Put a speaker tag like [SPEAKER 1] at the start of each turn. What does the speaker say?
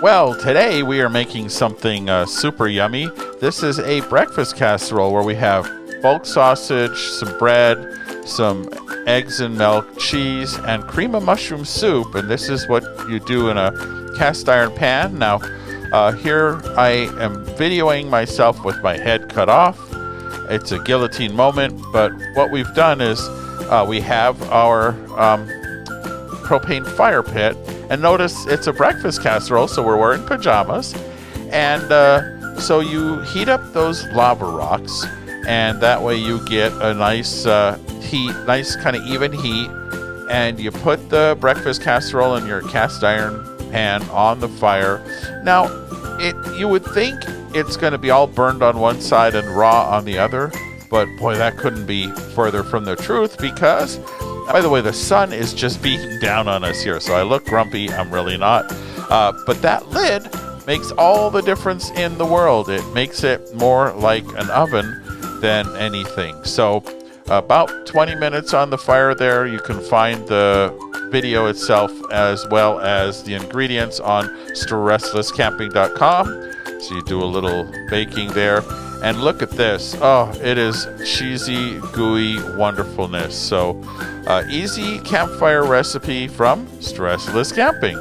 [SPEAKER 1] Well, today we are making something super yummy. This is a breakfast casserole where we have bulk sausage, some bread, some eggs and milk, cheese, and cream of mushroom soup. And this is what you do in a cast iron pan. Now, here I am videoing myself with my head cut off. It's a guillotine moment, but what we've done is we have our propane fire pit. And notice it's a breakfast casserole, so we're wearing pajamas. And so you heat up those lava rocks, and that way you get a nice heat, nice kind of even heat. And you put the breakfast casserole in your cast iron pan on the fire. Now, you would think it's going to be all burned on one side and raw on the other, but boy, that couldn't be further from the truth because, by the way, the sun is just beating down on us here, so I look grumpy. I'm really not. But that lid makes all the difference in the world. It makes it more like an oven than anything. So about 20 minutes on the fire there. You can find the video itself as well as the ingredients on stresslesscamping.com. So you do a little baking there. And look at this. Oh, it is cheesy, gooey wonderfulness. So easy campfire recipe from Stressless Camping.